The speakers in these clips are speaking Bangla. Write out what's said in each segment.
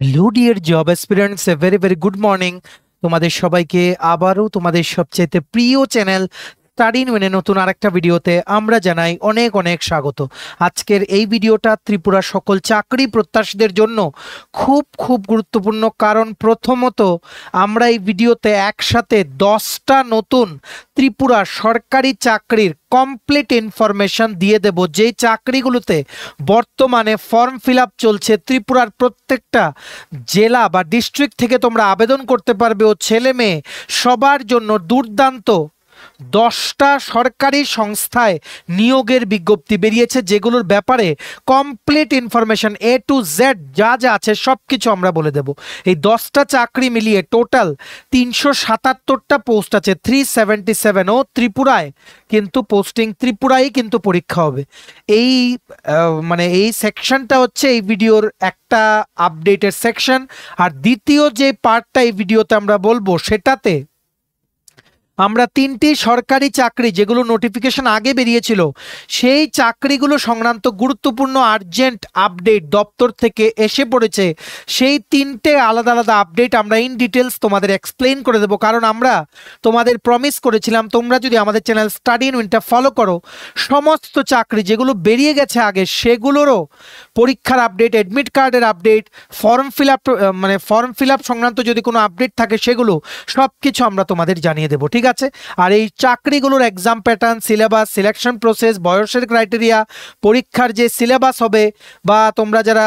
Hello dear job aspirants, a very very good morning. তোমাদের সবাইকে আবারও তোমাদের সবচেয়ে প্রিয় চ্যানেল স্টাডি ইন ওয়েনে নতুন আরেকটা ভিডিওতে আমরা জানাই অনেক অনেক স্বাগত। আজকের এই ভিডিওটা ত্রিপুরা সকল চাকরি প্রত্যাশীদের জন্য খুব খুব গুরুত্বপূর্ণ, কারণ প্রথমত আমরা এই ভিডিওতে একসাথে 10টা নতুন ত্রিপুরা সরকারি চাকরির কমপ্লিট ইনফরমেশন দিয়ে দেব, যেই চাকরিগুলোতে বর্তমানে ফর্ম ফিল আপ চলছে। ত্রিপুরার প্রত্যেকটা জেলা বা ডিস্ট্রিক্ট থেকে তোমরা আবেদন করতে পারবে ও ছেলে মেয়ে সবার জন্য দুর্দান্ত 10টা সরকারি সংস্থায় নিয়োগের বিজ্ঞপ্তি বেরিয়েছে, যেগুলোর ব্যাপারে complete information A to Z যা যা আছে সব কিছু আমরা বলে দেব। এই 10টা চাকরি মিলিয়ে টোটাল 377টা পোস্ট আছে, 377। ও ত্রিপুরায় কিন্তু পোস্টিং, ত্রিপুরায় কিন্তু পরীক্ষা হবে। এই এই সেকশনটা হচ্ছে এই ভিডিওর একটা আপডেটের সেকশন। আর দ্বিতীয় যে পার্টটা এই ভিডিওতে আমরা বলবো, সেটাতে আমরা 3টি সরকারি চাকরি যেগুলো নোটিফিকেশন আগে বেরিয়েছিল সেই চাকরিগুলো সংক্রান্ত গুরুত্বপূর্ণ আর্জেন্ট আপডেট দপ্তর থেকে এসে পড়েছে। সেই 3টে আলাদা আলাদা আপডেট আমরা ইন ডিটেলস তোমাদের এক্সপ্লেন করে দেবো, কারণ আমরা তোমাদের প্রমিস করেছিলাম তোমরা যদি আমাদের চ্যানেল স্টাডি ইন উইনটা ফলো করো, সমস্ত চাকরি যেগুলো বেরিয়ে গেছে আগে সেগুলোরও পরীক্ষার আপডেট, অ্যাডমিট কার্ডের আপডেট, ফর্ম ফিল আপ সংক্রান্ত যদি কোনো আপডেট থাকে সেগুলো সব কিছু আমরা তোমাদের জানিয়ে দেবো, ঠিক আছে? আর এই চাকরিগুলোর exam pattern, syllabus, selection process, বয়সের ক্রাইটেরিয়া, পরীক্ষার যে সিলেবাস হবে বা তোমরা যারা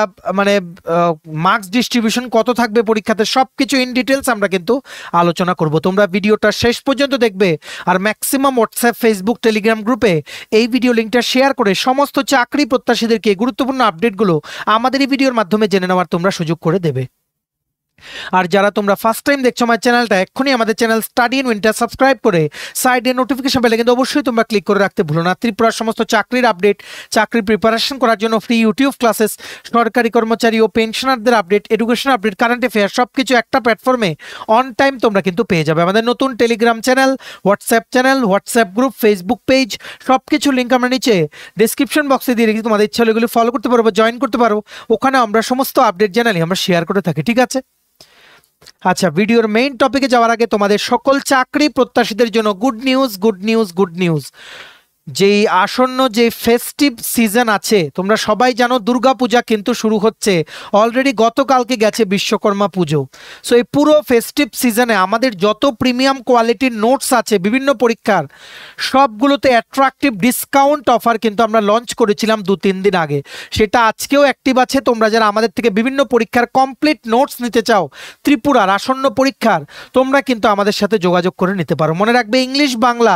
মার্কস ডিস্ট্রিবিউশন কত থাকবে পরীক্ষাতে, সব কিছু ইন ডিটেলস আমরা কিন্তু আলোচনা করব। তোমরা ভিডিওটা শেষ পর্যন্ত দেখবে আর ম্যাক্সিমাম হোয়াটসঅ্যাপ, ফেসবুক, টেলিগ্রাম গ্রুপে এই ভিডিও লিঙ্কটা শেয়ার করে সমস্ত চাকরি প্রত্যাশীদেরকে গুরুত্বপূর্ণ আপডেটগুলো আমাদের এই ভিডিওর মাধ্যমে জেনে নেওয়ার তোমরা সুযোগ করে দেবে। আর যারা তোমরা ফার্স্ট টাইম দেখছো আমার চ্যানেলটা, এক্ষুনি আমাদের চ্যানেল স্টাডি ইন উইনটা সাবস্ক্রাইব করে সাইডে নোটিফিকেশন বেলে কিন্তু অবশ্যই তোমরা ক্লিক করে রাখতে ভুলো না। ত্রিপুরার সমস্ত চাকরির আপডেট, চাকরির প্রিপারেশন করার জন্য ফ্রি ইউটিউব ক্লাসেস, সরকারি কর্মচারী ও পেনশনারদের update, education update, current affair সব কিছু একটা প্ল্যাটফর্মে অন টাইম তোমরা কিন্তু পেয়ে যাবে। আমাদের নতুন Telegram channel, WhatsApp group, Facebook page, সব কিছু লিঙ্ক আমরা নিচে ডিসক্রিপশন বক্সে দিয়ে রেখেছি। তোমাদের ইচ্ছা হলে এগুলো ফলো করতে পারো বা জয়েন করতে পারো, ওখানে আমরা সমস্ত আপডেট জানালি আমরা শেয়ার করে থাকি, ঠিক আছে? আচ্ছা, ভিডিওর মেইন টপিকে যাওয়ার আগে তোমাদের সকল চাকরি প্রত্যাশীদের জন্য গুড নিউজ। যেই আসন্ন যে ফেস্টিভ সিজন আছে, তোমরা সবাই জানো দুর্গাপূজা কিন্তু শুরু হচ্ছে, অলরেডি গতকালকে গেছে বিশ্বকর্মা পুজো। সো এই পুরো ফেস্টিভ সিজনে আমাদের যত প্রিমিয়াম কোয়ালিটির নোটস আছে বিভিন্ন পরীক্ষার, সবগুলোতে অ্যাট্রাকটিভ ডিসকাউন্ট অফার কিন্তু আমরা লঞ্চ করেছিলাম 2-3 দিন আগে। সেটা আজকেও অ্যাক্টিভ আছে। তোমরা যারা আমাদের থেকে বিভিন্ন পরীক্ষার কমপ্লিট নোটস নিতে চাও ত্রিপুরার আসন্ন পরীক্ষার, তোমরা কিন্তু আমাদের সাথে যোগাযোগ করে নিতে পারো। মনে রাখবে, ইংলিশ বাংলা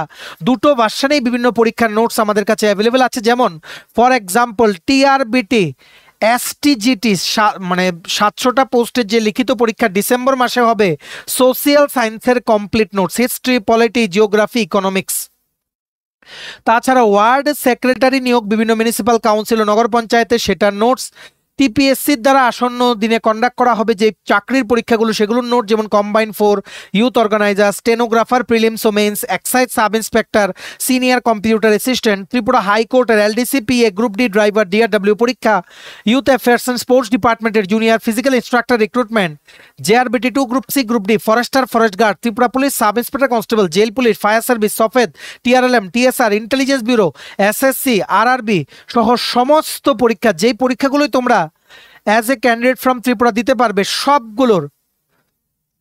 দুটো ভার্সনেই বিভিন্ন পরীক্ষার নোটস আমাদের কাছে অ্যাভেলেবেল আছে। যেমন ফর এক্সাম্পল টিআরবিটি, এসটিজিটি 700টা পোস্টের যে লিখিত পরীক্ষা ডিসেম্বর মাসে হবে, সোশিয়াল সায়েন্সের complete notes, history, polity, geography, economics. তাছাড়া ওয়ার্ড সেক্রেটারি নিয়োগ বিভিন্ন মিউনিসিপ্যাল কাউন্সিল ও নগর পঞ্চায়েতে, সেটার নোটস। টিপিএসসির দ্বারা আসন্ন দিনে কন্ডাক্ট করা হবে যে চাকরির পরীক্ষাগুলো, সেগুলোর নোট, যেমন combine 4, youth organiser, stenographer, prelims ও mains, excise sub inspector, senior computer assistant, Tripura হাইকোর্টের LDC PA, group D driver, DRW পরীক্ষা, ইউথ অ্যাফেয়ার্স অ্যান্ড স্পোর্টস ডিপার্টমেন্টের junior physical instructor recruitment, JRBT 2, group C, group D, forester, forest guard, Tripura police sub inspector constable, jail police, fire service, সফেদ, TRLM, TSR, intelligence bureau, SSC, RRB সহ সমস্ত পরীক্ষা, যেই পরীক্ষাগুলোই তোমরা as a candidate from Tripura দিতে পারবে, সবগুলোর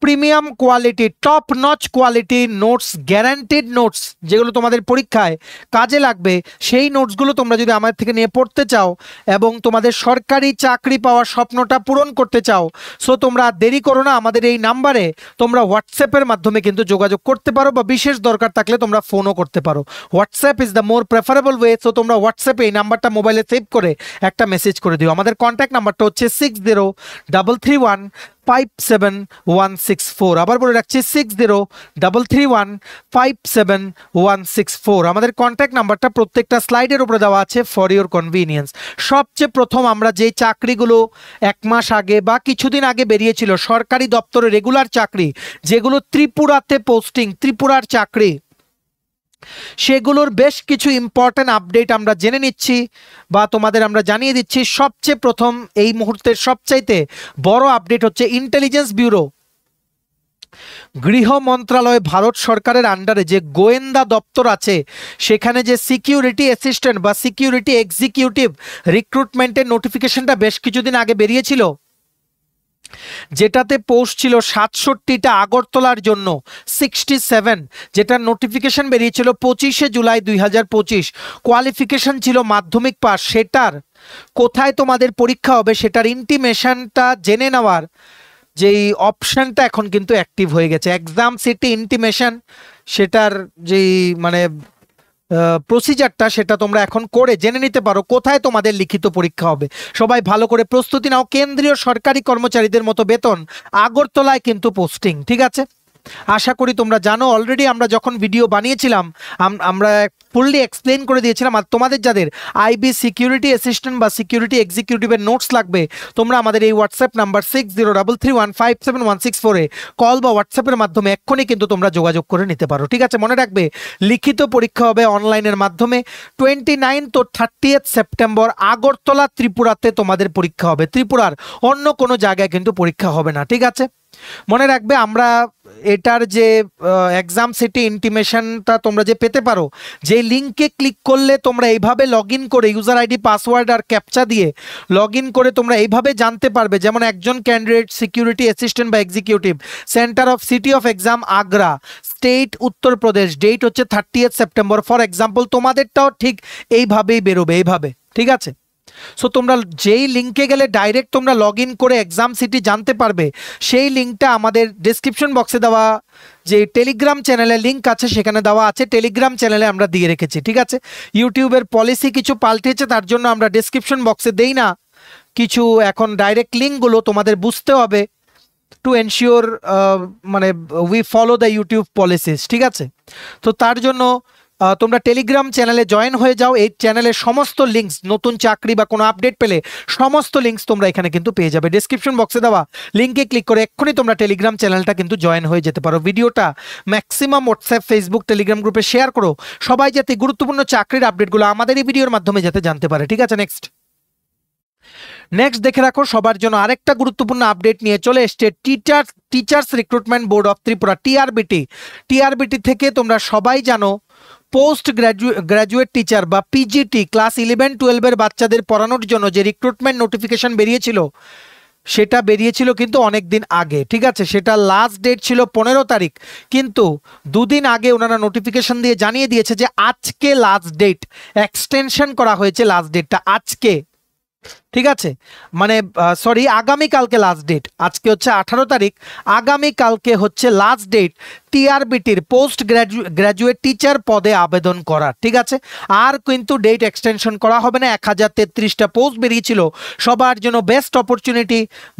premium quality, top notch quality notes, guaranteed notes, যেগুলো তোমাদের পরীক্ষায় কাজে লাগবে, সেই নোটসগুলো তোমরা যদি আমাদের থেকে নিয়ে পড়তে চাও এবং তোমাদের সরকারি চাকরি পাওয়ার স্বপ্নটা পূরণ করতে চাও, সো তোমরা দেরি করো না। আমাদের এই নাম্বারে তোমরা হোয়াটসঅ্যাপের মাধ্যমে কিন্তু যোগাযোগ করতে পারো, বা বিশেষ দরকার থাকলে তোমরা ফোনও করতে পারো। WhatsApp is the more preferable way. So তোমরা হোয়াটসঅ্যাপে এই নাম্বারটা মোবাইলে সেভ করে একটা মেসেজ করে দিও। আমাদের কন্ট্যাক্ট নাম্বারটা হচ্ছে 6033157164। আবার বলে রাখছি 6033157164। আমাদের কন্ট্যাক্ট নাম্বারটা প্রত্যেকটা স্লাইডের উপরে দেওয়া আছে ফর ইওর কনভিনিয়েন্স। সবচেয়ে প্রথম আমরা যে চাকরিগুলো 1 মাস আগে বা কিছুদিন আগে বেরিয়েছিল, সরকারি দপ্তরে রেগুলার চাকরি যেগুলো ত্রিপুরাতে পোস্টিং, ত্রিপুরার চাকরি, সেগুলোর বেশ কিছু ইম্পর্টেন্ট আপডেট আমরা জেনে নিচ্ছি বা তোমাদের আমরা জানিয়ে দিচ্ছি। সবচেয়ে প্রথম এই মুহূর্তের সবচাইতে বড় আপডেট হচ্ছে ইন্টেলিজেন্স ব্যুরো, গৃহ মন্ত্রণালয়, ভারত সরকারের আন্ডারে যে গোয়েন্দা দপ্তর আছে সেখানে যে সিকিউরিটি অ্যাসিস্ট্যান্ট বা সিকিউরিটি এক্সিকিউটিভ রিক্রুটমেন্টের নোটিফিকেশনটা বেশ কিছুদিন আগে বেরিয়েছিল, যেটাতে পোস্ট ছিল 67টা আগরতলার জন্য 67, যেটার নোটিফিকেশন বেরিয়েছিল 25শে জুলাই 2025। কোয়ালিফিকেশন ছিল মাধ্যমিক পাস। সেটার কোথায় তোমাদের পরীক্ষা হবে সেটার ইন্টিমেশনটা জেনে নেওয়ার যেই অপশনটা এখন কিন্তু অ্যাক্টিভ হয়ে গেছে। এক্সাম সিটি ইন্টিমেশন, সেটার যেই মানে প্রসিজারটা সেটা তোমরা এখন করে জেনে নিতে পারো কোথায় তোমাদের লিখিত পরীক্ষা হবে। সবাই ভালো করে প্রস্তুতি নাও। কেন্দ্রীয় সরকারি কর্মচারীদের মতো বেতন, আগরতলায় কিন্তু পোস্টিং, ঠিক আছে? আশা করি তোমরা জানো। অলরেডি আমরা যখন ভিডিও বানিয়েছিলাম আমরা ফুললি এক্সপ্লেন করে দিয়েছিলাম। আর তোমাদের যাদের আইবি সিকিউরিটি অ্যাসিস্ট্যান্ট বা সিকিউরিটি এক্সিকিউটিভের নোটস লাগবে, তোমরা আমাদের এই হোয়াটসঅ্যাপ নাম্বার 6033157164 কল বা হোয়াটসঅ্যাপের মাধ্যমে এক্ষুনি কিন্তু তোমরা যোগাযোগ করে নিতে পারো, ঠিক আছে? মনে রাখবে লিখিত পরীক্ষা হবে অনলাইনের মাধ্যমে 29 ও 30 সেপ্টেম্বর আগরতলা ত্রিপুরাতে তোমাদের পরীক্ষা হবে। ত্রিপুরার অন্য কোনো জায়গায় কিন্তু পরীক্ষা হবে না, ঠিক আছে? মনে রাখবে আমরা এটার যে এক্সাম সিটি ইন্টিমেশনটা তোমরা যে পেতে পারো, যে লিঙ্কে ক্লিক করলে তোমরা এইভাবে লগ ইন করে ইউজার আইডি পাসওয়ার্ড আর ক্যাপচা দিয়ে লগ ইন করে তোমরা এইভাবে জানতে পারবে, যেমন একজন ক্যান্ডিডেট সিকিউরিটি অ্যাসিস্ট্যান্ট বা executive, centre of city of exam Agra, state Uttar Pradesh, date হচ্ছে 30 সেপ্টেম্বর। ফর এক্সাম্পল তোমাদেরটাও ঠিক এইভাবেই বেরোবে, এইভাবে, ঠিক আছে? সো তোমরা যেই লিঙ্কে গেলে ডাইরেক্ট তোমরা লগ ইন করে এক্সাম সিটি জানতে পারবে, সেই লিঙ্কটা আমাদের ডেসক্রিপশন বক্সে দেওয়া যে টেলিগ্রাম চ্যানেলের লিঙ্ক আছে সেখানে দেওয়া আছে। টেলিগ্রাম চ্যানেলে আমরা দিয়ে রেখেছি, ঠিক আছে? ইউটিউবের পলিসি কিছু পাল্টেছে, তার জন্য আমরা ডেসক্রিপশন বক্সে দেই না কিছু এখন ডাইরেক্ট লিঙ্কগুলো, তোমাদের বুঝতে হবে টু এনশিওর মানে we follow the YouTube policies, ঠিক আছে? তো তার জন্য তোমরা টেলিগ্রাম চ্যানেলে জয়েন হয়ে যাও। এই চ্যানেলের সমস্ত লিঙ্কস, নতুন চাকরি বা কোনো আপডেট পেলে সমস্ত লিঙ্কস তোমরা এখানে কিন্তু পেয়ে যাবে। ডেসক্রিপশন বক্সে দেওয়া লিঙ্কে ক্লিক করে এক্ষুনি তোমরা টেলিগ্রাম চ্যানেলটা কিন্তু জয়েন হয়ে যেতে পারো। ভিডিওটা ম্যাক্সিমাম হোয়াটসঅ্যাপ, ফেসবুক, টেলিগ্রাম গ্রুপে শেয়ার করো, সবাই যাতে গুরুত্বপূর্ণ চাকরির আপডেটগুলো আমাদের এই ভিডিওর মাধ্যমে যাতে জানতে পারে, ঠিক আছে? নেক্সট দেখে রাখো, সবার জন্য আরেকটা গুরুত্বপূর্ণ আপডেট নিয়ে চলে এসছে teachers recruitment board of Tripura, TRBT থেকে তোমরা সবাই জানো পোস্ট গ্র্যাজুয়েট টিচার বা পিজিটি ক্লাস 11-12 বাচ্চাদের পড়ানোর জন্য যে রিক্রুটমেন্ট নোটিফিকেশন বেরিয়েছিল, সেটা বেরিয়েছিল কিন্তু অনেক দিন আগে, ঠিক আছে? সেটা লাস্ট ডেট ছিল 15 তারিখ, কিন্তু দুদিন আগে ওনারা নোটিফিকেশন দিয়ে জানিয়ে দিয়েছে যে আজকে লাস্ট ডেট, এক্সটেনশন করা হয়েছে লাস্ট ডেটটা আজকে, ঠিক আছে? মানে সরি, আগামীকালকে লাস্ট ডেট। আজকে হচ্ছে 18 তারিখ, আগামীকালকে হচ্ছে লাস্ট ডেট টিআরবিটির পোস্ট গ্র্যাজুয়েট টিচার পদে আবেদন করার, ঠিক আছে? আর কিন্তু ডেট এক্সটেনশন করা হবে না। 1033টা পোস্ট বেরিয়েছিল। সবার জন্য best opportunity,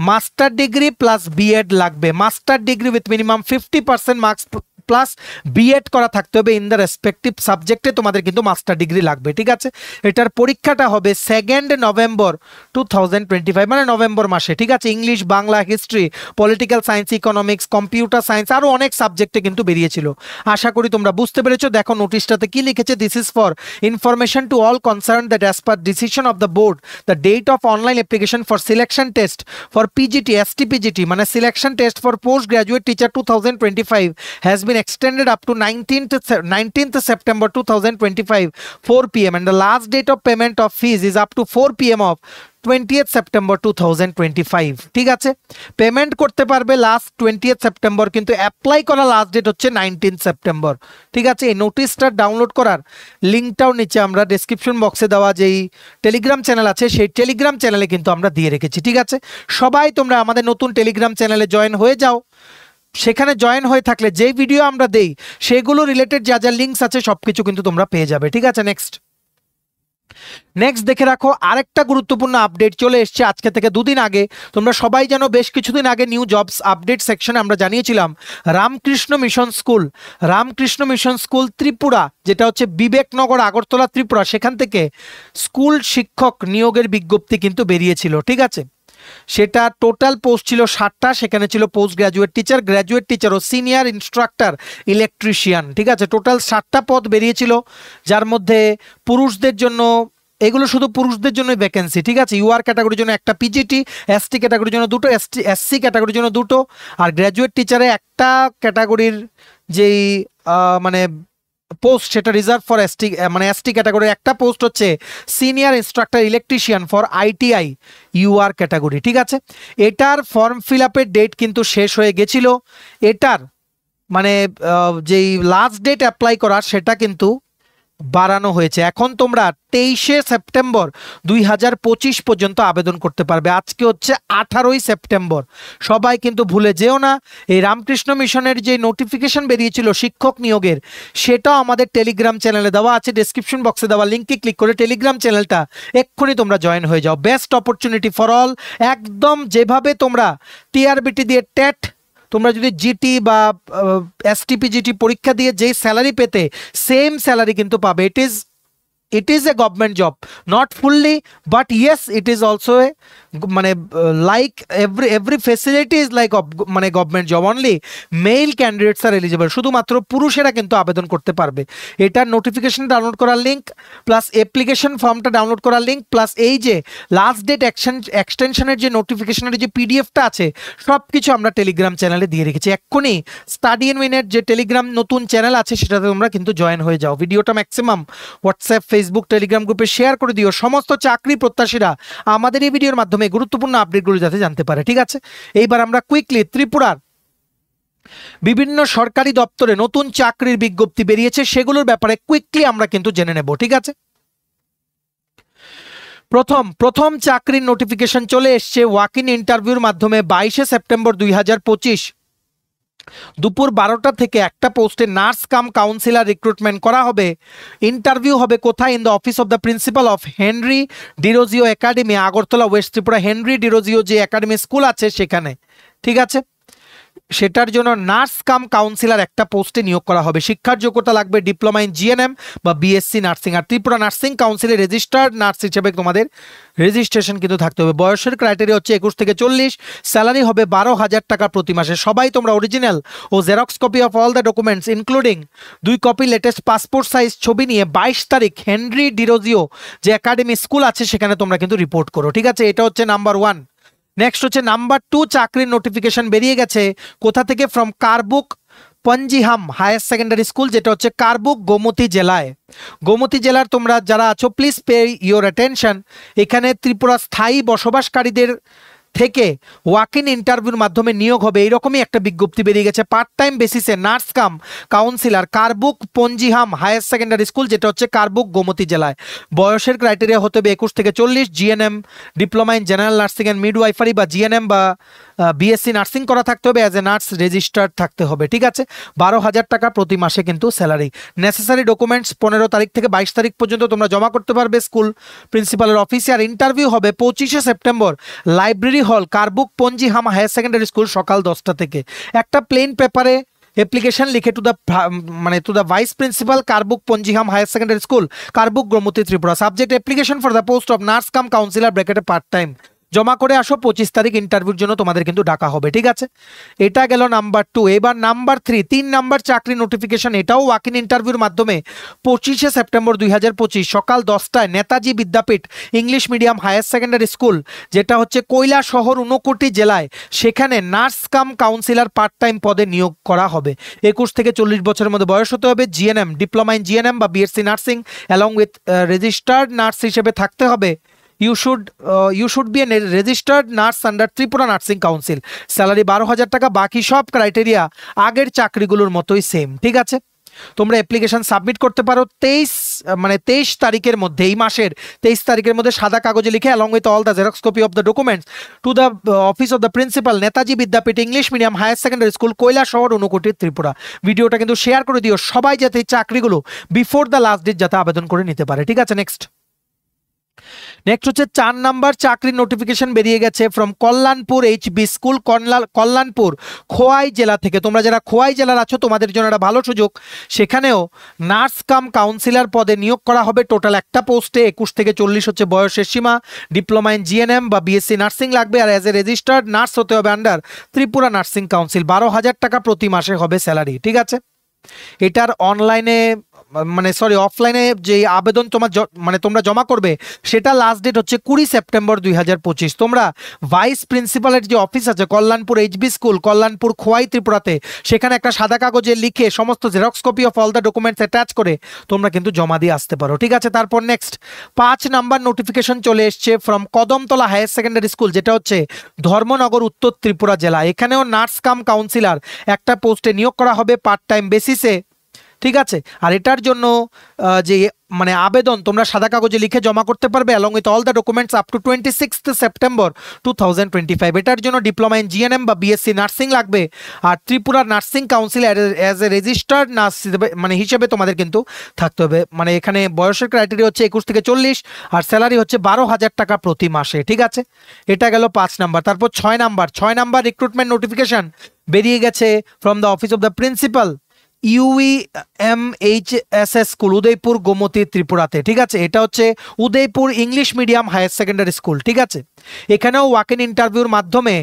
master degree plus BEd লাগবে। Master degree with minimum 50% marks plus BEd করা থাকতে হবে ইন দ্য রেসপেক্টিভ সাবজেক্টে। তোমাদের কিন্তু মাস্টার ডিগ্রি লাগবে, ঠিক আছে? এটার পরীক্ষাটা হবে 2 নভেম্বর 2025, মানে নভেম্বর মাসে, ঠিক আছে? English, Bangla, history, political science, economics, computer science, আরও অনেক সাবজেক্টে কিন্তু বেরিয়েছিল। আশা করি তোমরা বুঝতে পেরেছো। দেখো নোটিশটাতে কি লিখেছে, this is for information to all concern that as per decision of the board the date of online application for selection test for PGT, STPGT মানে selection test for post graduate teacher 2025 has been extended up to 19th September 2025 4 p.m. and the last date of payment of fees is up to 4 p.m. of 20th September 2025, ঠিক আছে? পেমেন্ট করতে পারবে লাস্ট 20th সেপ্টেম্বর, কিন্তু অ্যাপ্লাই করা লাস্ট ডেট হচ্ছে 19th সেপ্টেম্বর, ঠিক আছে? এই নোটিশটা ডাউনলোড করার লিঙ্কটাও নিচে আমরা ডেসক্রিপশন বক্সে দেওয়া যেই টেলিগ্রাম চ্যানেল আছে সেই টেলিগ্রাম চ্যানেলে কিন্তু আমরা দিয়ে রেখেছি, ঠিক আছে? সবাই তোমরা আমাদের নতুন টেলিগ্রাম চ্যানেলে জয়েন হয়ে যাও। সেখানে জয়েন হয়ে থাকলে যেই ভিডিও আমরা দেই সেগুলো রিলেটেড যা যা লিঙ্কস আছে সবকিছু কিন্তু তোমরা পেয়ে যাবে, ঠিক আছে? নেক্সট দেখে রাখো, আরেকটা গুরুত্বপূর্ণ আপডেট চলে এসছে আজকে থেকে দুদিন আগে। তোমরা সবাই জানো বেশ কিছুদিন আগে নিউ জবস আপডেট সেকশনে আমরা জানিয়েছিলাম রামকৃষ্ণ মিশন স্কুল ত্রিপুরা, যেটা হচ্ছে বিবেকনগর, আগরতলা, ত্রিপুরা, সেখান থেকে স্কুল শিক্ষক নিয়োগের বিজ্ঞপ্তি কিন্তু বেরিয়েছিল, ঠিক আছে? সেটা টোটাল পোস্ট ছিল 60টা, সেখানে ছিল post graduate teacher, graduate teacher ও সিনিয়র ইনস্ট্রাক্টর ইলেকট্রিশিয়ান। ঠিক আছে, টোটাল 60টা পদ বেরিয়েছিল, যার মধ্যে পুরুষদের জন্য, এগুলো শুধু পুরুষদের জন্য ভ্যাকেন্সি। ঠিক আছে, ইউআর ক্যাটাগরির জন্য একটা, পিজিটি এসটি ক্যাটাগরির জন্য দুটো, এসসি ক্যাটাগরির জন্য দুটো, আর গ্র্যাজুয়েট টিচারে একটা ক্যাটাগরির যেই মানে পোস্ট সেটা রিজার্ভ ফর এসটি, মানে এসটি ক্যাটাগরির একটা পোস্ট হচ্ছে senior instructor electrician for ITI UR category. ঠিক আছে, এটার ফর্ম ফিল আপের ডেট কিন্তু শেষ হয়ে গেছিল। এটার মানে যেই লাস্ট ডেট অ্যাপ্লাই করার সেটা কিন্তু বাড়ানো হয়েছে। এখন তোমরা 23শে সেপ্টেম্বর 2025 পর্যন্ত আবেদন করতে পারবে। আজকে হচ্ছে 18ই সেপ্টেম্বর। সবাই কিন্তু ভুলে যেও না, এই রামকৃষ্ণ মিশনের যে নোটিফিকেশন বেরিয়েছিল শিক্ষক নিয়োগের, সেটাও আমাদের টেলিগ্রাম চ্যানেলে দেওয়া আছে। ডেসক্রিপশন বক্সে দেওয়া লিঙ্কে ক্লিক করে টেলিগ্রাম চ্যানেলটা এক্ষুনি তোমরা জয়েন হয়ে যাও। Best opportunity for all. একদম যেভাবে তোমরা টিআরবিটি দিয়ে টেট, তোমরা যদি জিটি বা এসটিপিজিটি পরীক্ষা দিয়ে যেই স্যালারি পেতে, সেম স্যালারি কিন্তু পাবে। it is a government job, not fully, but yes, it is also a মানে like every facility is like মানে government job. Only mail candidates are eligible, শুধুমাত্র পুরুষেরা কিন্তু আবেদন করতে পারবে। এটার নোটিফিকেশন ডাউনলোড করার লিঙ্ক প্লাস অ্যাপ্লিকেশন ফর্মটা ডাউনলোড করার লিঙ্ক প্লাস এই যে লাস্ট ডেট এক্সটেনশনের যে নোটিফিকেশনের যে পিডিএফটা আছে, সব কিছু আমরা টেলিগ্রাম চ্যানেলে দিয়ে রেখেছি। এক্ষুনি স্টাডি ইন মিনিট যে টেলিগ্রাম নতুন চ্যানেল আছে সেটাতে তোমরা কিন্তু জয়েন হয়ে যাও। ভিডিওটা ম্যাক্সিমাম হোয়াটসঅ্যাপ, ফেসবুক, টেলিগ্রাম গ্রুপে শেয়ার করে দিও, সমস্ত চাকরি প্রত্যাশীরা আমাদের এই ভিডিওর মাধ্যমে গুরুত্বপূর্ণ আপডেটগুলো যাতে জানতে পারে। ঠিক আছে, এইবার আমরা কুইকলি ত্রিপুরার বিভিন্ন সরকারি দপ্তরে নতুন চাকরির বিজ্ঞপ্তি বেরিয়েছে সেগুলোর ব্যাপারে কুইকলি আমরা কিন্তু জেনে নেব। ঠিক আছে, প্রথম চাকরির নোটিফিকেশন চলে এসছে ওয়াক ইন ইন্টারভিউর মাধ্যমে 22শে সেপ্টেম্বর 2025 দুপুর 12টা থেকে একটা পোস্টে নার্স কাম কাউন্সিলর রিক্রুটমেন্ট করা হবে। ইন্টারভিউ হবে কোথায়? In the office of the principal of Henry Derozio academy, Agartala, West Tripura. Henry Derozio যে একাডেমি স্কুল আছে সেখানে। ঠিক আছে, সেটার জন্য নার্স কাম কাউন্সিলর একটা পোস্টে নিয়োগ করা হবে। শিক্ষার যোগ্যতা লাগবে ডিপ্লোমা ইন জিএনএম বা বিএসসি নার্সিং। আর ত্রিপুরা নার্সিং কাউন্সিলে রেজিস্টার্ড নার্স হিসেবে তোমাদের রেজিস্ট্রেশন কিন্তু থাকতে হবে। বয়সের ক্রাইটেরিয়া হচ্ছে 21 থেকে 40। স্যালারি হবে 12,000 টাকা প্রতি মাসে। সবাই তোমরা অরিজিনাল ও xerox copy of all the documents including 2 copy latest passport size ছবি নিয়ে 22 তারিখ হেনরি ডিরোজিও যে একাডেমি স্কুল আছে সেখানে তোমরা কিন্তু রিপোর্ট করো। ঠিক আছে, এটা হচ্ছে নাম্বার 1। নেক্সট হচ্ছে নাম্বার 2, চাকরির নোটিফিকেশন বেরিয়ে গেছে কোথা থেকে? From কারবুক Panjiham higher secondary school, যেটা হচ্ছে কারবুক গোমতী জেলায়। গোমতী জেলার তোমরা যারা আছো প্লিজ পে ইওর অ্যাটেনশন। এখানে ত্রিপুরা স্থায়ী বসবাসকারীদের থেকে ওয়াক ইন ইন্টারভিউর মাধ্যমে নিয়োগ হবে, এইরকমই একটা বিজ্ঞপ্তি বেরিয়ে গেছে। পার্ট টাইম বেসিসে nurse cum councillor কারবুক Panjiham higher secondary school, যেটা হচ্ছে কারবুক গোমতী জেলায়। বয়সের ক্রাইটেরিয়া হতে হবে 21 থেকে 40। GNM diploma in general nursing and midwifery বা জিএনএম বা বিএসসি নার্সিং করা থাকতে হবে, অ্যাজ এ নার্স রেজিস্টার্ড থাকতে হবে। ঠিক আছে, 12,000 টাকা প্রতি মাসে কিন্তু স্যালারি। নেসেসারি ডকুমেন্টস 15 তারিখ থেকে 22 তারিখ পর্যন্ত তোমরা জমা করতে পারবে স্কুল প্রিন্সিপালের অফিসে। আর ইন্টারভিউ হবে 25শে September library hall Karbook Panjiham higher secondary school সকাল 10টা থেকে। একটা প্লেন পেপারে অ্যাপ্লিকেশন লিখে to the vice principal Karbook Panjiham higher secondary school Karbook Gomati Tripura. Subject application for the post of nurse cum counsellor ব্র্যাকেটে পার্ট টাইম। জমা করে আসো, 25 তারিখ ইন্টারভিউর জন্য তোমাদের কিন্তু ডাকা হবে। ঠিক আছে, এটা গেল নাম্বার 2। এবার নাম্বার 3, 3 নাম্বার চাকরি নোটিফিকেশন, এটাও ওয়াক ইন ইন্টারভিউর মাধ্যমে 25শে সেপ্টেম্বর 2025 সকাল 10টায় Netaji Vidyapith English medium higher secondary school, যেটা হচ্ছে কৈলাসহর, ঊনকোটি জেলায়, সেখানে nurse cum counsellor part time পদে নিয়োগ করা হবে। 21 থেকে 40 বছরের মধ্যে বয়স হতে হবে। জিএনএম ডিপ্লোমা ইন জিএনএম বা BSc nursing along with registered nurse হিসেবে থাকতে হবে। you should be a registered nurse under Tripura Nursing Council. Salary 12,000 টাকা। বাকি সব ক্রাইটেরিয়া আগের চাকরিগুলোর মতোই সেম। ঠিক আছে, তোমরা অ্যাপ্লিকেশন সাবমিট করতে পারো 23 তারিখের মধ্যে, এই মাসের 23 তারিখের মধ্যে সাদা কাগজে লিখে along with all the xerox copy of the documents to the office of the principal Netaji Vidyapith English medium higher secondary school Kailashahar, Unakoti, Tripura. ভিডিওটা কিন্তু শেয়ার করে দিও, সবাই যাতে এই চাকরিগুলো বিফোর দ্য লাস্ট ডেট যাতে আবেদন করে নিতে পারে। ঠিক আছে, নেক্সট নেক্সট হচ্ছে 4 নাম্বার চাকরির নোটিফিকেশন বেরিয়ে গেছে from Kalyanpur HB school, Kalyanpur Khowai জেলা থেকে। তোমরা যারা খোয়াই জেলার আছো তোমাদের জন্য একটা ভালো সুযোগ, সেখানেও নার্স কাম কাউন্সিলর পদে নিয়োগ করা হবে। টোটাল একটা পোস্টে 21 থেকে 40 হচ্ছে বয়সের সীমা। ডিপ্লোমা ইন জিএনএম বা বিএসসি নার্সিং লাগবে, আর অ্যাজ এ রেজিস্টার্ড নার্স হতে হবে আন্ডার ত্রিপুরা নার্সিং কাউন্সিল। 12,000 টাকা প্রতি মাসে হবে স্যালারি, ঠিক আছে। এটার অনলাইনে অফলাইনে যে আবেদন তোমরা জমা করবে, সেটা লাস্ট ডেট হচ্ছে 20 সেপ্টেম্বর 2025। তোমরা ভাইস প্রিন্সিপালের যে অফিস আছে কল্যাণপুর এইচবি স্কুল, কল্যাণপুর খোয়াই ত্রিপুরাতে, সেখানে একটা সাদা কাগজে লিখে সমস্ত xerox copy of all the documents attach করে তোমরা কিন্তু জমা দিয়ে আসতে পারো, ঠিক আছে। তারপর নেক্সট 5 নাম্বার নোটিফিকেশন চলে এসছে from Kadamtala higher secondary school, যেটা হচ্ছে ধর্মনগর উত্তর ত্রিপুরা জেলা। এখানেও নার্স কাম কাউন্সিলর একটা পোস্টে নিয়োগ করা হবে পার্ট টাইম বেসিসে, ঠিক আছে। আর এটার জন্য যে আবেদন তোমরা সাদা কাগজে লিখে জমা করতে পারবে along with all the documents up to 26 September 2025। এটার জন্য ডিপ্লোমা ইন জিএনএম বা বিএসসি নার্সিং লাগবে, আর Tripura nursing council as a registered nurse হিসেবে তোমাদের কিন্তু থাকতে হবে। এখানে বয়সের ক্রাইটেরিয়া হচ্ছে 21 থেকে 40, আর স্যালারি হচ্ছে 12,000 টাকা প্রতি মাসে, ঠিক আছে। এটা গেল 5 নাম্বার। তারপর 6 নাম্বার রিক্রুটমেন্ট নোটিফিকেশন বেরিয়ে গেছে from the office of the principal, UEMHSS school, Udaipur Gomati ত্রিপুরাতে, ঠিক আছে। এটা হচ্ছে Udaipur English medium higher secondary school, ঠিক আছে। এখানেও ওয়াক ইন ইন্টারভিউর মাধ্যমে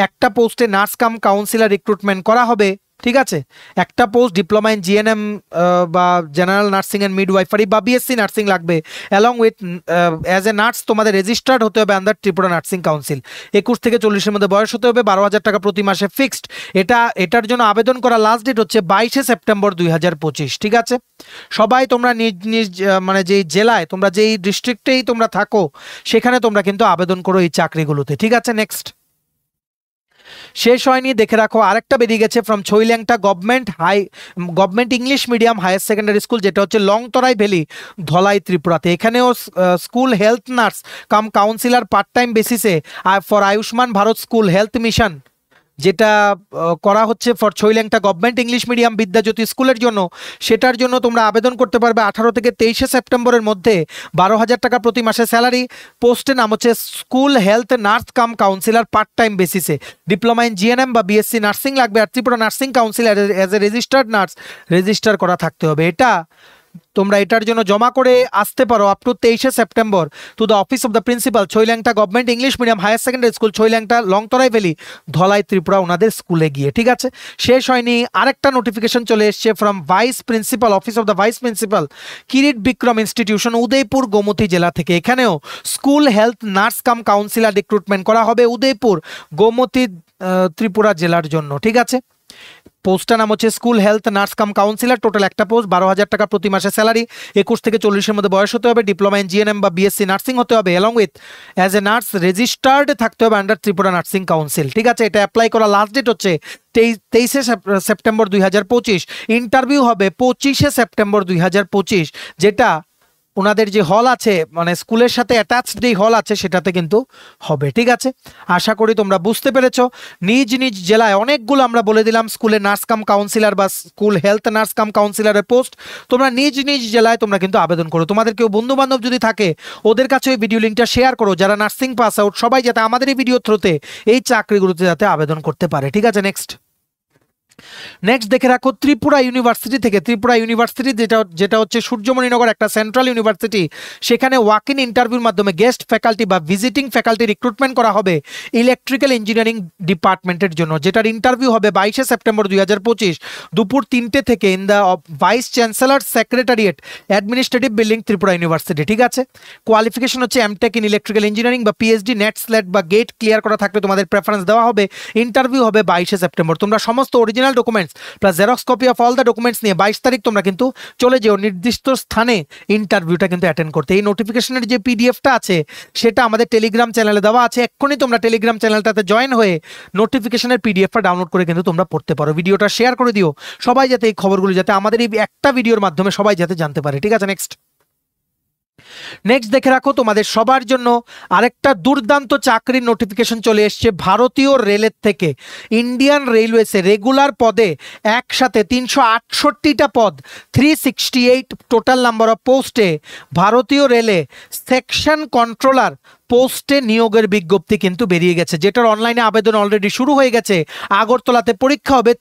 একটা পোস্টে নার্স কাম কাউন্সিলর রিক্রুটমেন্ট করা হবে, ঠিক আছে। একটা পোস্ট ডিপ্লোমা ইন জিএনএম বা জেনারেল নার্সিং অ্যান্ড মিডওয়াইফারি বা বিএসসি নার্সিং লাগবে along with as a nurse তোমাদের রেজিস্টার্ড হতে হবে আন্ডার ত্রিপুরা নার্সিং কাউন্সিল। 21 থেকে 40-এর মধ্যে বয়স হতে হবে, 12,000 টাকা প্রতি মাসে ফিক্সড। এটার জন্য আবেদন করা লাস্ট ডেট হচ্ছে 22 সেপ্টেম্বর 2025, ঠিক আছে। সবাই তোমরা নিজ নিজ যেই জেলায় তোমরা যেই ডিস্ট্রিক্টেই তোমরা থাকো সেখানে তোমরা কিন্তু আবেদন করো এই চাকরিগুলোতে, ঠিক আছে। নেক্সট শেষ হয়নি, দেখে রাখো আরেকটা বেরিয়ে গেছে from Chailengta government English medium higher secondary school, যেটা হচ্ছে লংতরাই ভ্যালি ধলাই ত্রিপুরাতে। এখানেও school health nurse cum counsellor part time বেসিসে for Ayushman Bharat school health mission, যেটা করা হচ্ছে for Chailengta government English medium Vidyajyoti স্কুলের জন্য। সেটার জন্য তোমরা আবেদন করতে পারবে 18 থেকে 23 সেপ্টেম্বরের মধ্যে। 12,000 টাকা প্রতি মাসে স্যালারি। পোস্টের নাম হচ্ছে school health nurse cum counsellor part time বেসিসে। ডিপ্লোমা ইন জিএনএম বা বিএসসি নার্সিং লাগবে, আর Tripura nursing council as a registered nurse register করা থাকতে হবে। তোমরা এটার জন্য জমা করে আসতে পারো up to 23 September to the office of the principal, Chailengta government English medium higher secondary school, Chailengta Longtharai valley Dhalai Tripura, ওনাদের স্কুলে গিয়ে, ঠিক আছে। শেষ হয়নি, আরেকটা নোটিফিকেশন চলে এসছে from vice principal office of the vice principal, Kirit Bikram institution, Udaipur Gomati জেলা থেকে। এখানেও school health nurse cum counsellor recruitment করা হবে উদয়পুর গোমতী ত্রিপুরা জেলার জন্য, ঠিক আছে। পোস্টটার নাম হচ্ছে school health nurse cum councillor. Total একটা পোস্ট, 12,000 টাকা প্রতি মাসে স্যালারি। 21 থেকে 40-এর মধ্যে বয়স হতে হবে, ডিপ্লোমা ইন জিএনএম বা বিএসসি নার্সিং হতে হবে along with as a nurse registered থাকতে হবে আন্ডার ত্রিপুরা নার্সিং কাউন্সিল, ঠিক আছে। এটা অ্যাপ্লাই করা লাস্ট ডেট হচ্ছে 23 সেপ্টেম্বর 2025। ইন্টারভিউ হবে 25 সেপ্টেম্বর 2025, যেটা ওনাদের যে হল আছে স্কুলের সাথে অ্যাটাচড যে হল আছে সেটাতে কিন্তু হবে, ঠিক আছে। আশা করি তোমরা বুঝতে পেরেছো। নিজ নিজ জেলায় অনেকগুলো আমরা বলে দিলাম স্কুলে নার্স কাম কাউন্সিলর বা স্কুল হেলথ নার্স কাম কাউন্সিলরের পোস্ট। তোমরা নিজ নিজ জেলায় তোমরা কিন্তু আবেদন করো। তোমাদের কেউ বন্ধু বান্ধব যদি থাকে ওদের কাছে ওই ভিডিও লিঙ্কটা শেয়ার করো, যারা নার্সিং পাস আউট, সবাই যাতে আমাদের এই ভিডিও থ্রুতে এই চাকরিগুলোতে যাতে আবেদন করতে পারে, ঠিক আছে। নেক্সট দেখে রাখো ত্রিপুরা ইউনিভার্সিটি থেকে। ত্রিপুরা ইউনিভার্সিটি যেটা হচ্ছে সূর্যমণিনগর একটা সেন্ট্রাল ইউনিভার্সিটি, সেখানে ওয়াক ইন ইন্টারভিউর মাধ্যমে গেস্ট ফ্যাকাল্টি বা ভিজিটিং ফ্যাকাল্টি রিক্রুটমেন্ট করা হবে ইলেকট্রিক্যাল ইঞ্জিনিয়ারিং ডিপার্টমেন্টের জন্য, যেটার ইন্টারভিউ হবে 22 সেপ্টেম্বর 2025 দুপুর 3টে থেকে in the vice chancellor secretariat administrative building Tripura university, ঠিক আছে। কোয়ালিফিকেশন হচ্ছে এমটেক ইন ইলেকট্রিক্যাল ইঞ্জিনিয়ারিং বা পিএইচডি, নেট স্লেট বা গেট ক্লিয়ার করা থাকলে তোমাদের প্রেফারেন্স দেওয়া হবে। ইন্টারভিউ হবে 22 সেপ্টেম্বর। তোমরা সমস্ত original documents plus xerox copy of all the documents নিয়ে 22 তারিখ তোমরা কিন্তু চলে যেও নির্দিষ্ট স্থানে ইন্টারভিউটা কিন্তু অ্যাটেন্ড করতে। এই নোটিফিকেশনের যে পিডিএফটা আছে সেটা আমাদের টেলিগ্রাম চ্যানেলে দেওয়া আছে। এক্ষুনি তোমরা টেলিগ্রাম চ্যানেলটাতে জয়েন হয়ে নোটিফিকেশনের পিডিএফটা ডাউনলোড করে কিন্তু তোমরা পড়তে পারো। ভিডিওটা শেয়ার করে দিও সবাই, যাতে এই খবরগুলো যাতে আমাদের এই একটা ভিডিওর মাধ্যমে সবাই যাতে জানতে পারে, ঠিক আছে। নেক্সট দেখে রাখো, তোমাদের সবার জন্য আরেকটা দুর্দান্ত চাকরির নোটিফিকেশন চলে এসছে ভারতীয় রেলের থেকে। ইন্ডিয়ান রেলওয়েসে রেগুলার পদে একসাথে 368টা পদ, 368 টোটাল নাম্বার অফ পোস্টে ভারতীয় রেলে সেকশন কন্ট্রোলার পোস্টে নিয়োগের বিজ্ঞপ্তি কিন্তু বেরিয়ে গেছে, যেটার অনলাইনে আবেদন অলরেডি শুরু হয়ে গেছে। আগরতলাতে পরীক্ষা হবে,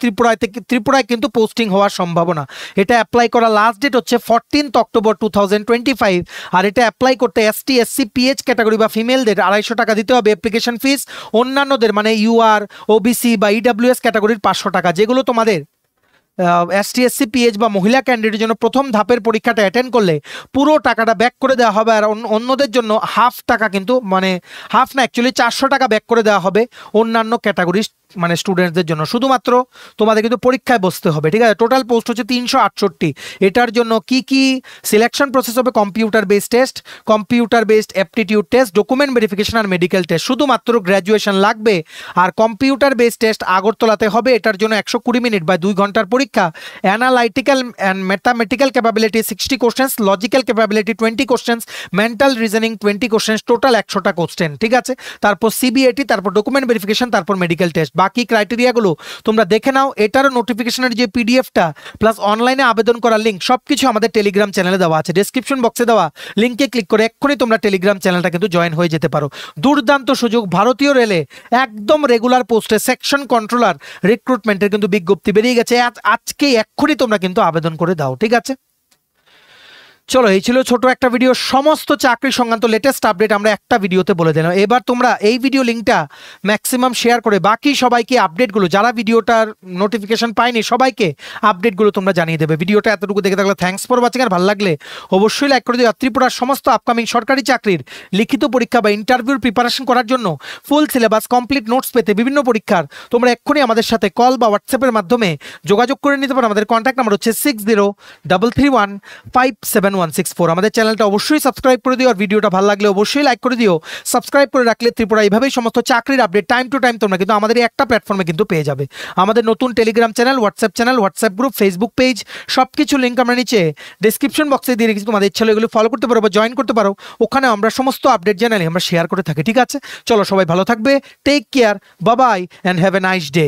ত্রিপুরায় কিন্তু পোস্টিং হওয়ার সম্ভাবনা। এটা অ্যাপ্লাই করা লাস্ট ডেট হচ্ছে 14 অক্টোবর 2025। আর এটা অ্যাপ্লাই করতে ST SC PH ক্যাটাগরি বা ফিমেলদের 250 টাকা দিতে হবে অ্যাপ্লিকেশন ফিস। অন্যান্যদের মানে UR OBC বা EWS ক্যাটাগরির 500 টাকা। যেগুলো তোমাদের ST SC PH বা মহিলা ক্যান্ডিডেটের জন্য প্রথম ধাপের পরীক্ষাটা অ্যাটেন্ড করলে পুরো টাকাটা ব্যাক করে দেওয়া হবে। আর অন্যদের জন্য হাফ টাকা কিন্তু, মানে হাফ না, অ্যাকচুয়ালি 400 টাকা ব্যাক করে দেওয়া হবে অন্যান্য ক্যাটাগরির মানে স্টুডেন্টসদের জন্য। শুধুমাত্র তোমাদের কিন্তু পরীক্ষায় বসতে হবে, ঠিক আছে। টোটাল পোস্ট হচ্ছে 368। এটার জন্য কি কি সিলেকশন প্রসেস হবে? Computer based test, computer based aptitude test, document verification আর মেডিকেল টেস্ট। শুধুমাত্র গ্র্যাজুয়েশন লাগবে। আর কম্পিউটার বেসড টেস্ট আগরতলাতে হবে। এটার জন্য 120 মিনিট বা 2 ঘন্টার পরীক্ষা। Analytical and mathematical capability 60 questions, logical capability 20 questions, mental reasoning 20 questions, total 100টা কোশ্চেন, ঠিক আছে। তারপর CBAT, তারপর ডকুমেন্ট ভেরিফিকেশন, তারপর মেডিকেল টেস্ট। বাকি ক্রাইটেরিয়াগুলো তোমরা দেখে নাও। এটারও নোটিফিকেশনের যে PDFটা প্লাস অনলাইনে আবেদন করার লিঙ্ক সবকিছু আমাদের টেলিগ্রাম চ্যানেলে দেওয়া আছে। ডেসক্রিপশন বক্সে দেওয়া লিঙ্কে ক্লিক করে এক্ষুনি তোমরা টেলিগ্রাম চ্যানেলটা কিন্তু জয়েন হয়ে যেতে পারো। দুর্দান্ত সুযোগ। ভারতীয় রেলে একদম রেগুলার পোস্টে সেকশন কন্ট্রোলার রিক্রুটমেন্টের কিন্তু বিজ্ঞপ্তি বেরিয়ে গেছে। আজকে এক্ষুনি তোমরা কিন্তু আবেদন করে দাও, ঠিক আছে। চলো, এই ছিল ছোট একটা ভিডিও। সমস্ত চাকরি সংক্রান্ত লেটেস্ট আপডেট আমরা একটা ভিডিওতে বলে দিলাম। এবার তোমরা এই ভিডিও লিঙ্কটা ম্যাক্সিমাম শেয়ার করে বাকি সবাইকে আপডেটগুলো, যারা ভিডিওটার নোটিফিকেশন পায়নি সবাইকে আপডেটগুলো তোমরা জানিয়ে দেবে। ভিডিওটা এতটুকু দেখে থাকলে থ্যাঙ্কস ফর ওয়াচিং। আর ভালো লাগলে অবশ্যই লাইক করে দিও। ত্রিপুরার সমস্ত আপকামিং সরকারি চাকরির লিখিত পরীক্ষা বা ইন্টারভিউর প্রিপারেশন করার জন্য ফুল সিলেবাস কমপ্লিট নোটস পেতে বিভিন্ন পরীক্ষার তোমরা এক্ষুনি আমাদের সাথে কল বা হোয়াটসঅ্যাপের মাধ্যমে যোগাযোগ করে নিতে পারো। আমাদের কন্ট্যাক্ট নাম্বার হচ্ছে 6033157164। আমাদের চ্যানেলটা অবশ্যই সাবস্ক্রাইব করে দিও। আর ভিডিওটা ভালো লাগলে অবশ্যই লাইক করে দিও। সাবস্ক্রাইব করে রাখলে ত্রিপুরা এইভাবেই সমস্ত চাকরির আপডেট টাইম টু টাইম তোমরা কিন্তু আমাদের এই একটা প্ল্যাটফর্মে কিন্তু পেয়ে যাবে। আমাদের নতুন Telegram channel, WhatsApp group, Facebook page সবকিছু লিঙ্ক আমরা নিচে ডেসক্রিপশন বক্সে দিয়ে রেখেছি। তোমাদের ইচ্ছা হলে এগুলো ফলো করতে পারো বা জয়েন করতে পারো। ওখানে আমরা সমস্ত আপডেট জানালে আমরা শেয়ার করে থাকি, ঠিক আছে। চলো, সবাই ভালো থাকবে। Take care, bye bye and have a nice day.